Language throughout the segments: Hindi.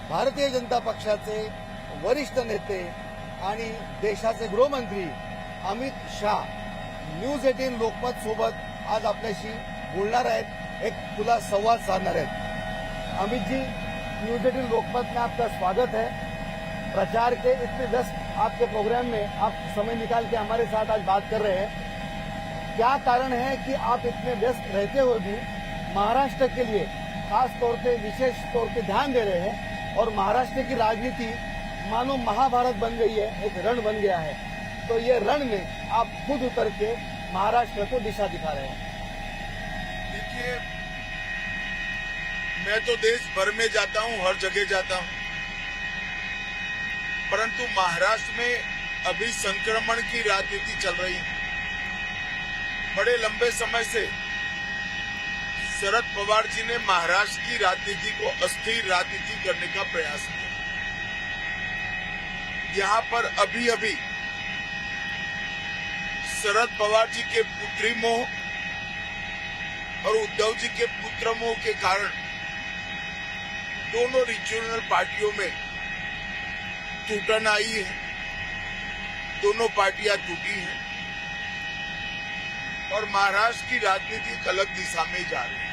भारतीय जनता पक्षाचे वरिष्ठ नेते आणि देशाचे गृहमंत्री अमित शाह न्यूज 18 लोकमत सोबत आज आपल्याशी बोलणार आहेत, एक खुला संवाद साधणार आहेत। अमित जी, न्यूज 18 लोकमत में आपका स्वागत है। प्रचार के इतने व्यस्त आपके प्रोग्राम में आप समय निकाल के हमारे साथ आज बात कर रहे हैं। क्या कारण है कि आप इतने व्यस्त रहते हुए भी महाराष्ट्र के लिए खास तौर पे विशेष तौर पे ध्यान दे रहे हैं और महाराष्ट्र की राजनीति मानो महाभारत बन गई है, एक रण बन गया है, तो ये रण में आप खुद उतर के महाराष्ट्र को दिशा दिखा रहे हैं। देखिए, मैं तो देश भर में जाता हूं, हर जगह जाता हूं, परंतु महाराष्ट्र में अभी संक्रमण की राजनीति चल रही है। बड़े लंबे समय से शरद पवार जी ने महाराष्ट्र की राजनीति को अस्थिर राजनीति करने का प्रयास किया। यहाँ पर अभी अभी शरद पवार जी के पुत्री मोह और उद्धव जी के पुत्र मोह के कारण दोनों रीजनल पार्टियों में टूटन आई है। दोनों पार्टियां टूटी हैं और महाराष्ट्र की राजनीति एक अलग दिशा में जा रही है।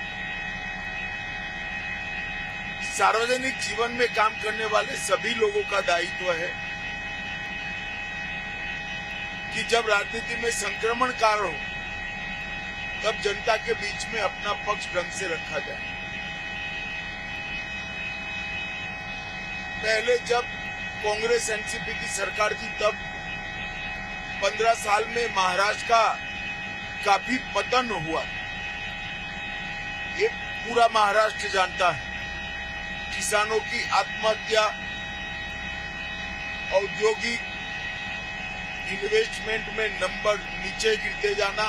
सार्वजनिक जीवन में काम करने वाले सभी लोगों का दायित्व है कि जब राजनीति में संक्रमण कारण हो तब जनता के बीच में अपना पक्ष ढंग से रखा जाए। पहले जब कांग्रेस एनसीपी की सरकार थी तब 15 साल में महाराष्ट्र का काफी पतन हुआ। ये पूरा महाराष्ट्र जानता है। किसानों की आत्महत्या, औद्योगिक इन्वेस्टमेंट में नंबर नीचे गिरते जाना,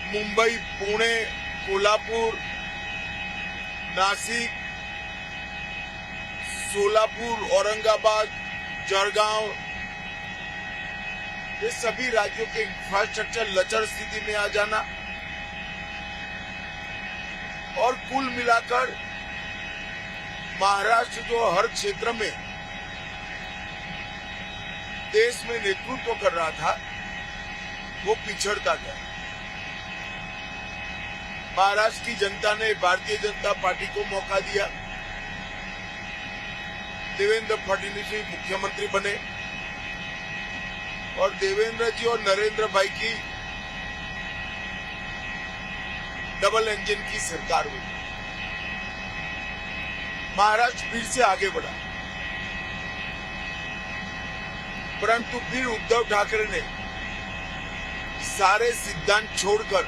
मुंबई, पुणे, कोल्हापुर, नासिक, सोलापुर, औरंगाबाद, जळगांव, ये सभी राज्यों के इंफ्रास्ट्रक्चर लचर स्थिति में आ जाना और कुल मिलाकर महाराष्ट्र जो हर क्षेत्र में देश में नेतृत्व कर रहा था वो पिछड़ता गया। महाराष्ट्र की जनता ने भारतीय जनता पार्टी को मौका दिया। देवेंद्र फडणवीस जी मुख्यमंत्री बने और देवेंद्र जी और नरेंद्र भाई की डबल इंजन की सरकार हुई। महाराष्ट्र फिर से आगे बढ़ा, परंतु फिर उद्धव ठाकरे ने सारे सिद्धांत छोड़कर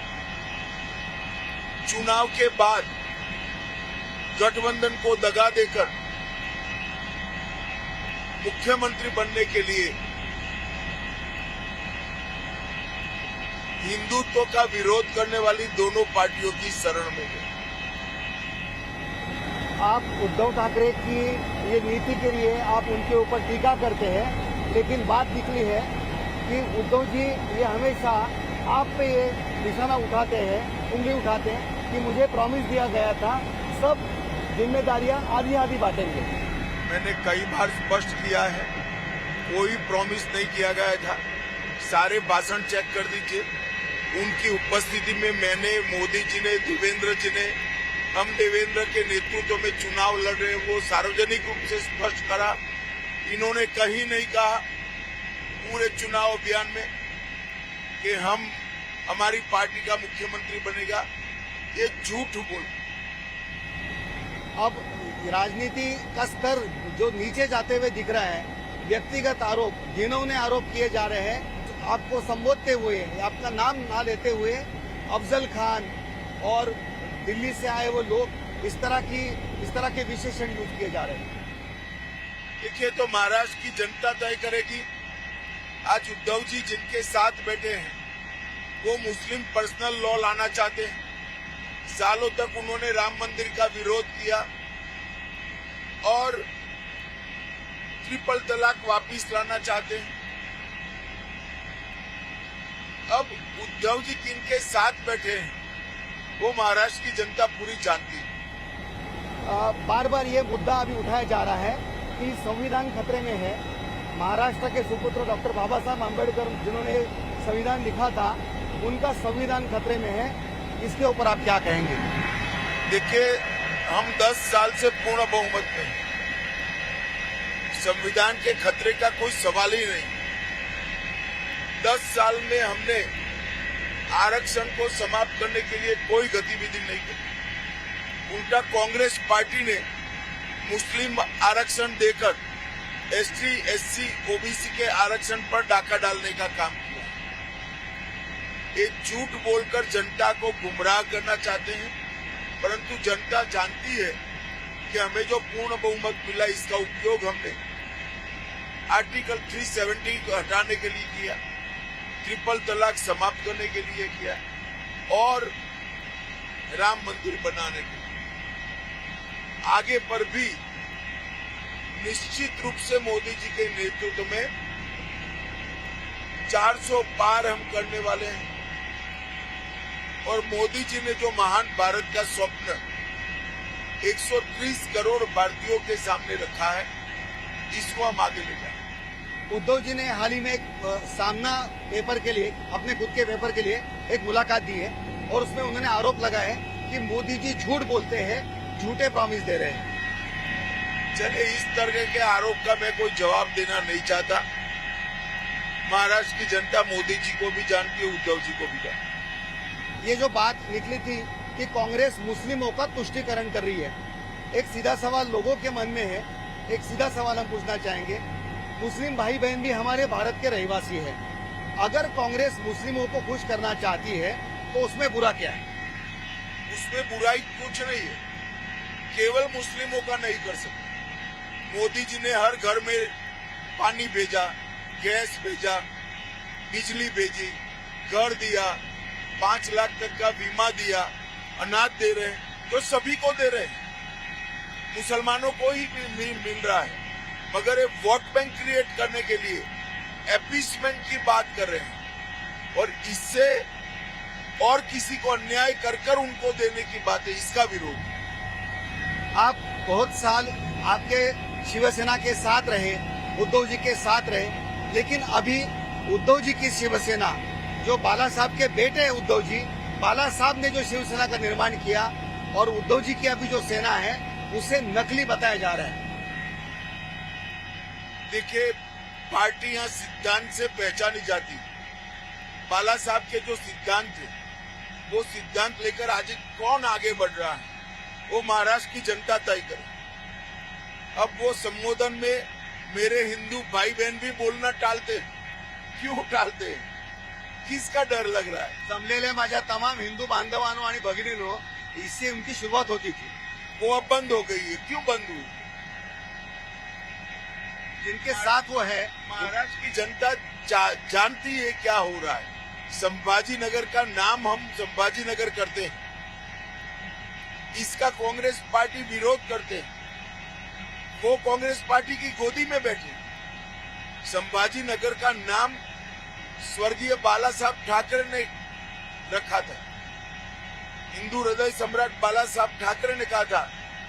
चुनाव के बाद गठबंधन को दगा देकर मुख्यमंत्री बनने के लिए हिंदुत्व का विरोध करने वाली दोनों पार्टियों की शरण में गए। आप उद्धव ठाकरे की ये नीति के लिए आप उनके ऊपर टीका करते हैं, लेकिन बात निकली है कि उद्धव जी ये हमेशा आप पे ये निशाना उठाते हैं, उंगली उठाते हैं कि मुझे प्रॉमिस दिया गया था, सब जिम्मेदारियां आधी आधी बांटेंगे। मैंने कई बार स्पष्ट किया है, कोई प्रॉमिस नहीं किया गया था। सारे भाषण चेक कर दीजिए। उनकी उपस्थिति में मैंने, मोदी जी ने, देवेंद्र जी ने, हम देवेंद्र के नेतृत्व में चुनाव लड़ रहे हैं वो सार्वजनिक रूप से स्पष्ट करा। इन्होंने कहीं नहीं कहा पूरे चुनाव अभियान में कि हमारी पार्टी का मुख्यमंत्री बनेगा। ये झूठ बोल। अब राजनीति का स्तर जो नीचे जाते हुए दिख रहा है, व्यक्तिगत आरोप, घिनौने आरोप किए जा रहे हैं, आपको संबोधते हुए, आपका नाम ना लेते हुए अफजल खान और दिल्ली से आए वो लोग इस तरह के विशेषण यूज किए जा रहे हैं। देखिए, तो महाराष्ट्र की जनता तय करेगी। आज उद्धव जी जिनके साथ बैठे हैं वो मुस्लिम पर्सनल लॉ लाना चाहते हैं। सालों तक उन्होंने राम मंदिर का विरोध किया और ट्रिपल तलाक वापिस लाना चाहते हैं। अब उद्धव जी किनके साथ बैठे हैं वो महाराष्ट्र की जनता पूरी जानती है। बार बार ये मुद्दा अभी उठाया जा रहा है कि संविधान खतरे में है। महाराष्ट्र के सुपुत्र डॉक्टर बाबा साहब आम्बेडकर जिन्होंने संविधान लिखा था, उनका संविधान खतरे में है। इसके ऊपर आप क्या कहेंगे? देखिए, हम 10 साल से पूर्ण बहुमत में हैं। संविधान के खतरे का कोई सवाल ही नहीं। 10 साल में हमने आरक्षण को समाप्त करने के लिए कोई गतिविधि नहीं की। उल्टा कांग्रेस पार्टी ने मुस्लिम आरक्षण देकर एसटी, एससी, ओबीसी के आरक्षण पर डाका डालने का काम किया। ये झूठ बोलकर जनता को गुमराह करना चाहते हैं, परंतु जनता जानती है कि हमें जो पूर्ण बहुमत मिला, इसका उपयोग हमने आर्टिकल 370 को हटाने के लिए किया, ट्रिपल तलाक समाप्त करने के लिए किया और राम मंदिर बनाने के लिए। आगे पर भी निश्चित रूप से मोदी जी के नेतृत्व में 400 पार हम करने वाले हैं और मोदी जी ने जो महान भारत का स्वप्न 130 करोड़ भारतीयों के सामने रखा है, इसको हम आगे ले जाएंगे। उद्धव जी ने हाल ही में एक सामना पेपर के लिए, अपने खुद के पेपर के लिए एक मुलाकात दी है और उसमें उन्होंने आरोप लगाया है कि मोदी जी झूठ बोलते हैं, झूठे प्रॉमिस दे रहे हैं। चले, इस तरह के आरोप का मैं कोई जवाब देना नहीं चाहता। महाराष्ट्र की जनता मोदी जी को भी जानती है, उद्धव जी को भी जानती है। ये जो बात निकली थी कि कांग्रेस मुस्लिमों का तुष्टीकरण कर रही है, एक सीधा सवाल लोगों के मन में है। एक सीधा सवाल हम पूछना चाहेंगे, मुस्लिम भाई बहन भी हमारे भारत के रहवासी है। अगर कांग्रेस मुस्लिमों को खुश करना चाहती है तो उसमें बुरा क्या है? उसमें बुराई कुछ नहीं है, केवल मुस्लिमों का नहीं कर सकते। मोदी जी ने हर घर में पानी भेजा, गैस भेजा, बिजली भेजी, घर दिया, 5 लाख तक का बीमा दिया, अनाज दे रहे हैं, तो सभी को दे रहे हैं। मुसलमानों को ही मिल रहा है, मगर ये वोट बैंक क्रिएट करने के लिए एपीसमेंट की बात कर रहे हैं और इससे और किसी को अन्याय कर उनको देने की बात है, इसका विरोध। आप बहुत साल आपके शिवसेना के साथ रहे, उद्धव जी के साथ रहे, लेकिन अभी उद्धव जी की शिवसेना, जो बाला साहब के बेटे हैं उद्धव जी, बाला साहब ने जो शिवसेना का निर्माण किया और उद्धव जी की अभी जो सेना है उसे नकली बताया जा रहा है। देखिए, पार्टियां सिद्धांत से पहचानी जाती। बाला साहब के जो सिद्धांत थे, वो सिद्धांत लेकर आज कौन आगे बढ़ रहा है, वो महाराष्ट्र की जनता तय करे। अब वो संबोधन में मेरे हिंदू भाई बहन भी बोलना टालते हैं। क्यों टालते हैं? किसका डर लग रहा है? जमलेल्या माझ्या तमाम हिंदू बांधवांनो आणि भगिनींनो, इससे उनकी शुरुआत होती थी, वो अब बंद हो गई है। क्यों बंद हुई? जिनके साथ वो है। महाराष्ट्र की जनता जानती है क्या हो रहा है। संभाजी नगर का नाम हम संभाजी नगर करते हैं, इसका कांग्रेस पार्टी विरोध करते हैं। वो कांग्रेस पार्टी की गोदी में बैठे। संभाजी नगर का नाम स्वर्गीय बाला साहब ठाकरे ने रखा था। हिंदू हृदय सम्राट बाला साहब ठाकरे ने कहा था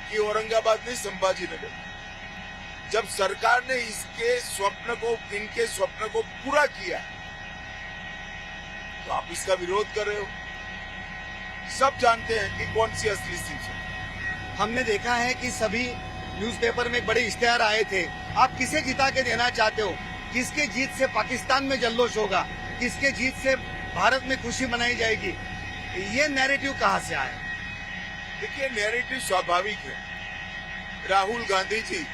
कि औरंगाबाद नहीं, संभाजी नगर। जब सरकार ने इनके स्वप्न को पूरा किया, तो आप इसका विरोध कर रहे हो। सब जानते हैं कि कौन सी असली स्थिति है। हमने देखा है कि सभी न्यूज़पेपर में बड़े इश्तेहार आए थे। आप किसे जिता के देना चाहते हो? किसके जीत से पाकिस्तान में जल्लोश होगा, किसके जीत से भारत में खुशी मनाई जाएगी? ये नैरेटिव कहाँ से आया? देखिए, नैरेटिव स्वाभाविक है। राहुल गांधी जी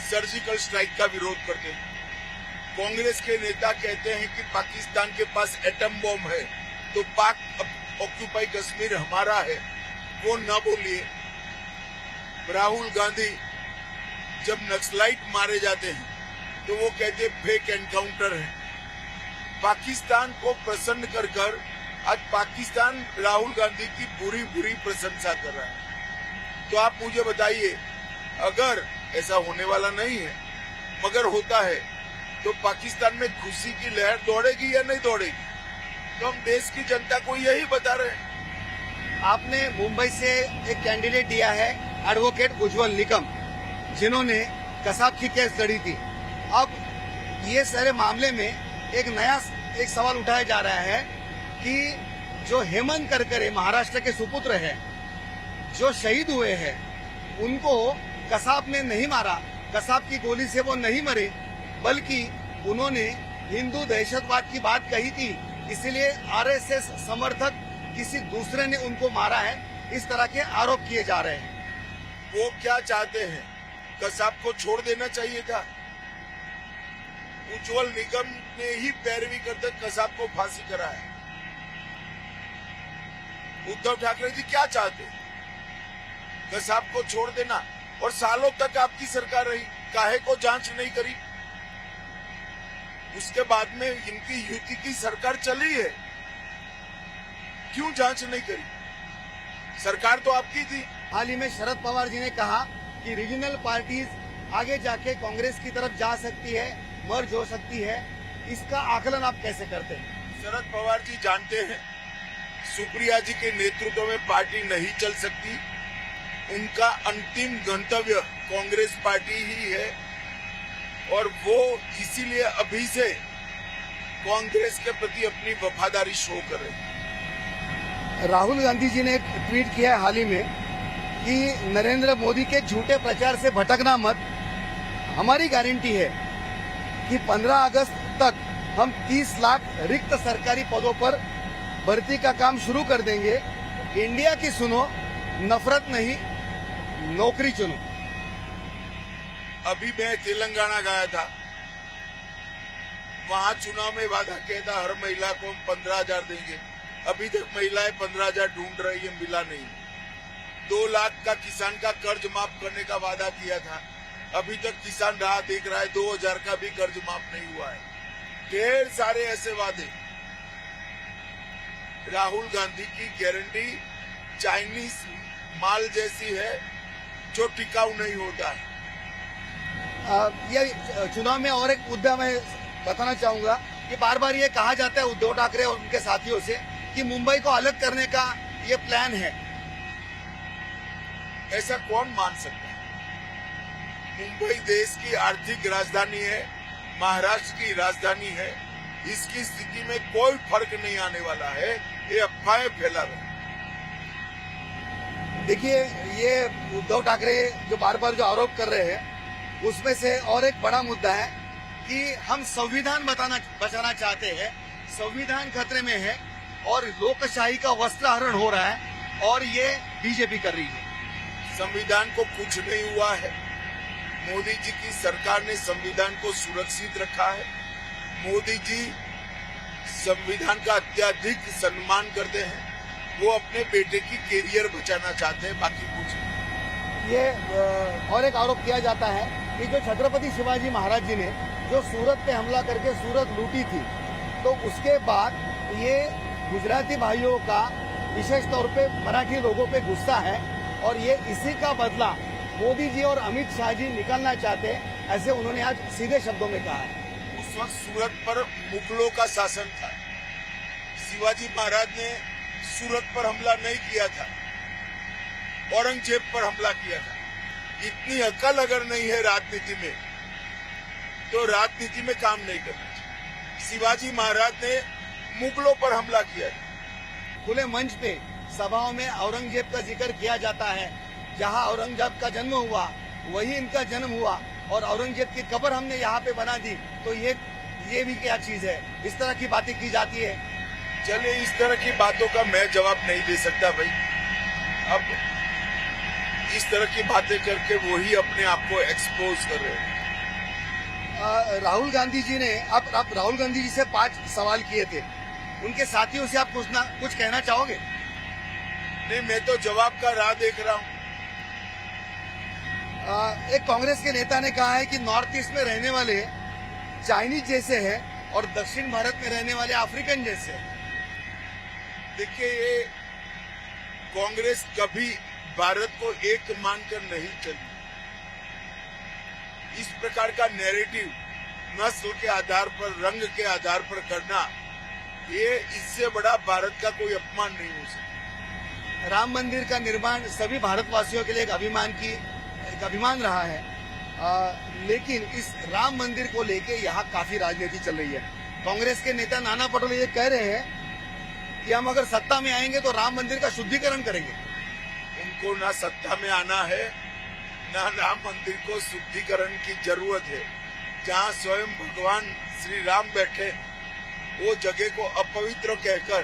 सर्जिकल स्ट्राइक का विरोध करते हैं। कांग्रेस के नेता कहते हैं कि पाकिस्तान के पास एटम बॉम्ब है, तो पाक ऑक्यूपाई कश्मीर हमारा है, वो न बोलिए। राहुल गांधी जब नक्सलाइट मारे जाते हैं तो वो कहते हैं फेक एनकाउंटर है। पाकिस्तान को प्रसन्न कर आज पाकिस्तान राहुल गांधी की बुरी प्रशंसा कर रहा है। तो आप मुझे बताइए, अगर ऐसा होने वाला नहीं है मगर होता है, तो पाकिस्तान में खुशी की लहर दौड़ेगी या नहीं दौड़ेगी? तो हम देश की जनता को यही बता रहे हैं। आपने मुंबई से एक कैंडिडेट दिया है एडवोकेट उज्जवल निकम, जिन्होंने कसाब की केस लड़ी थी। अब ये सारे मामले में एक सवाल उठाया जा रहा है कि जो हेमंत करकरे महाराष्ट्र के सुपुत्र हैं, जो शहीद हुए हैं, उनको कसाब ने नहीं मारा, कसाब की गोली से वो नहीं मरे, बल्कि उन्होंने हिंदू दहशतवाद की बात कही थी, इसलिए आरएसएस समर्थक किसी दूसरे ने उनको मारा है। इस तरह के आरोप किए जा रहे हैं। वो क्या चाहते हैं? कसाब को छोड़ देना चाहिए था। उज्जवल निगम ने ही पैरवी करते कसाब को फांसी कराया। उद्धव ठाकरे जी क्या चाहते? कसाब को छोड़ देना। और सालों तक आपकी सरकार रही, काहे को जांच नहीं करी? उसके बाद में इनकी युति की सरकार चली है, क्यों जांच नहीं करी? सरकार तो आपकी थी। हाल ही में शरद पवार जी ने कहा कि रीजनल पार्टीज आगे जाके कांग्रेस की तरफ जा सकती है, मर्ज हो सकती है। इसका आकलन आप कैसे करते हैं? शरद पवार जी जानते हैं सुप्रिया जी के नेतृत्व में पार्टी नहीं चल सकती। उनका अंतिम गंतव्य कांग्रेस पार्टी ही है और वो इसीलिए अभी से कांग्रेस के प्रति अपनी वफादारी शो कर रहे हैं। राहुल गांधी जी ने एक ट्वीट किया है हाल ही में कि नरेंद्र मोदी के झूठे प्रचार से भटकना मत। हमारी गारंटी है कि 15 अगस्त तक हम 30 लाख रिक्त सरकारी पदों पर भर्ती का काम शुरू कर देंगे। इंडिया की सुनो, नफरत नहीं, नौकरी चुनो। अभी मैं तेलंगाना गया था, वहां चुनाव में वादा किया था हर महिला को हम 15,000 देंगे। अभी तक महिलाएं 15,000 ढूंढ रही है, मिला नहीं। 2 लाख का किसान का कर्ज माफ करने का वादा किया था, अभी तक किसान राह देख रहा है। 2,000 का भी कर्ज माफ नहीं हुआ है। ढेर सारे ऐसे वादे। राहुल गांधी की गारंटी चाइनीज माल जैसी है जो टिकाऊ नहीं होता है। ये चुनाव में और एक मुद्दा मैं बताना चाहूंगा कि बार बार ये कहा जाता है उद्धव ठाकरे और उनके साथियों से कि मुंबई को अलग करने का ये प्लान है। ऐसा कौन मान सकता है? मुंबई देश की आर्थिक राजधानी है, महाराष्ट्र की राजधानी है। इसकी स्थिति में कोई फर्क नहीं आने वाला है। ये अफवाहें फैला रहे। देखिए, ये उद्धव ठाकरे जो बार बार जो आरोप कर रहे हैं, उसमें से और एक बड़ा मुद्दा है कि हम संविधान बचाना चाहते हैं। संविधान खतरे में है और लोकशाही का वस्त्रहरण हो रहा है और ये बीजेपी कर रही है। संविधान को कुछ नहीं हुआ है। मोदी जी की सरकार ने संविधान को सुरक्षित रखा है। मोदी जी संविधान का अत्यधिक सम्मान करते हैं। वो अपने बेटे की कैरियर बचाना चाहते हैं, बाकी कुछ नहीं। ये और एक आरोप किया जाता है कि जो छत्रपति शिवाजी महाराज जी ने जो सूरत पे हमला करके सूरत लूटी थी, तो उसके बाद ये गुजराती भाइयों का विशेष तौर पे मराठी लोगों पे गुस्सा है और ये इसी का बदला मोदी जी और अमित शाह जी निकालना चाहते हैं, ऐसे उन्होंने आज सीधे शब्दों में कहा है। उस वक्त सूरत पर मुगलों का शासन था। शिवाजी महाराज ने सूरत पर हमला नहीं किया था, औरंगजेब पर हमला किया था। इतनी अकल अगर नहीं है राजनीति में, तो राजनीति में काम नहीं करना चाहिए। शिवाजी महाराज ने मुगलों पर हमला किया था। खुले मंच पे सभाओं में औरंगजेब का जिक्र किया जाता है। जहां औरंगजेब का जन्म हुआ वही इनका जन्म हुआ और औरंगजेब की कब्र हमने यहाँ पे बना दी, तो ये भी क्या चीज है? इस तरह की बातें की जाती है। चलिए, इस तरह की बातों का मैं जवाब नहीं दे सकता भाई। अब इस तरह की बातें करके वो ही अपने आप को एक्सपोज कर रहे हैं। राहुल गांधी जी ने आप राहुल गांधी जी से 5 सवाल किए थे, उनके साथियों से आप कुछ कहना चाहोगे? नहीं, मैं तो जवाब का राह देख रहा हूँ। एक कांग्रेस के नेता ने कहा है कि नॉर्थ ईस्ट में रहने वाले चाइनीज जैसे हैं और दक्षिण भारत में रहने वाले अफ्रीकन जैसे हैं। देखिए, ये कांग्रेस कभी भारत को एक मानकर नहीं चली। इस प्रकार का नैरेटिव नस्ल के आधार पर, रंग के आधार पर करना, ये इससे बड़ा भारत का कोई अपमान नहीं हो सकता। राम मंदिर का निर्माण सभी भारतवासियों के लिए एक अभिमान रहा है। लेकिन इस राम मंदिर को लेके यहाँ काफी राजनीति चल रही है। कांग्रेस के नेता नाना पटोले ये कह रहे हैं कि हम अगर सत्ता में आएंगे तो राम मंदिर का शुद्धिकरण करेंगे। उनको ना सत्ता में आना है, ना राम मंदिर को शुद्धिकरण की जरूरत है। जहाँ स्वयं भगवान श्री राम बैठे, वो जगह को अपवित्र कहकर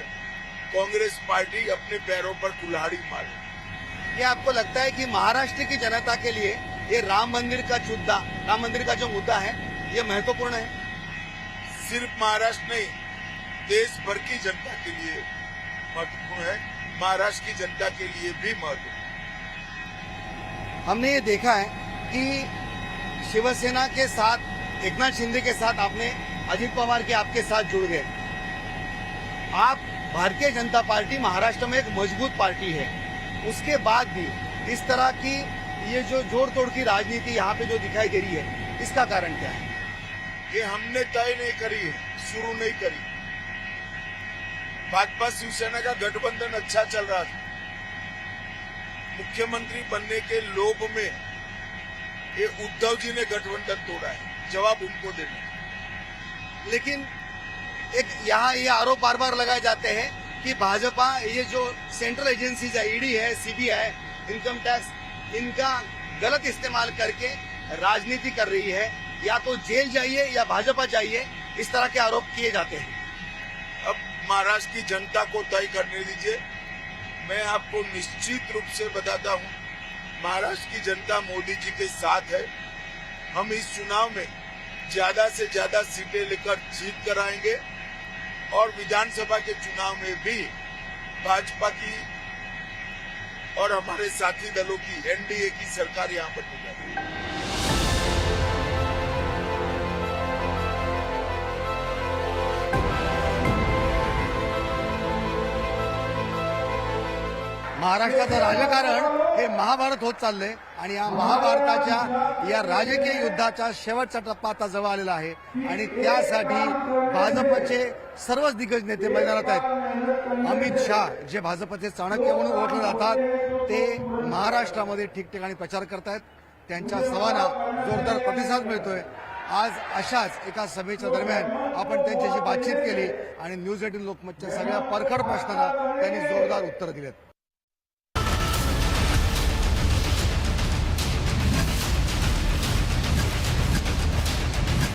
कांग्रेस पार्टी अपने पैरों पर कुल्हाड़ी मारे। ये आपको लगता है कि महाराष्ट्र की जनता के लिए ये राम मंदिर का जो मुद्दा है ये महत्वपूर्ण है? सिर्फ महाराष्ट्र नहीं, देश भर की जनता के लिए महत्वपूर्ण है, महाराष्ट्र की जनता के लिए भी महत्वपूर्ण। हमने ये देखा है कि शिवसेना के साथ, एकनाथ शिंदे के साथ आपने अजित पवार के आपके साथ जुड़ गए। आप भारतीय जनता पार्टी महाराष्ट्र में एक मजबूत पार्टी है, उसके बाद भी इस तरह की ये जो जोड़ तोड़ की राजनीति यहाँ पे जो दिखाई दे रही है, इसका कारण क्या है? ये हमने तय नहीं करी है, शुरू नहीं करी। भाजपा शिवसेना का गठबंधन अच्छा चल रहा था। मुख्यमंत्री बनने के लोभ में ये उद्धव जी ने गठबंधन तोड़ा है, जवाब उनको देना है। लेकिन एक यहाँ ये आरोप बार बार लगाए जाते हैं कि भाजपा ये जो सेंट्रल एजेंसीज है, ईडी है, सीबीआई, इनकम टैक्स, इनका गलत इस्तेमाल करके राजनीति कर रही है, या तो जेल जाइए या भाजपा जाइए, इस तरह के आरोप किए जाते हैं। अब महाराष्ट्र की जनता को तय करने दीजिए। मैं आपको निश्चित रूप से बताता हूं, महाराष्ट्र की जनता मोदी जी के साथ है। हम इस चुनाव में ज्यादा से ज्यादा सीटें लेकर जीत कर आएंगे और विधानसभा के चुनाव में भी भाजपा की और हमारे साथी दलों की एनडीए की सरकार यहाँ पर बनेगी। महाराष्ट्राचं राजकारण हे महाभारत होत चाललंय आणि या महाभारताच्या या राजकीय युद्धाचा शेवटचा टप्पा आता जवळ आलेला आहे आणि त्यासाठी भाजपचे सर्वच दिग्गज नेते मैदानात आहेत। अमित शाह जे भाजपचे चाणक्य म्हणून ओळखले जातात, ते महाराष्ट्रामध्ये ठिकठिकाणी प्रचार करतायत। त्यांच्या सभांना जोरदार प्रतिसाद मिळतोय। आज अशाच एका सभेच्या दरम्यान आपण त्यांच्याशी बातचीत केली आणि न्यूज 18 लोकमतच्या सगळ्या परखड प्रश्नांना त्यांनी जोरदार उत्तर दिलेत।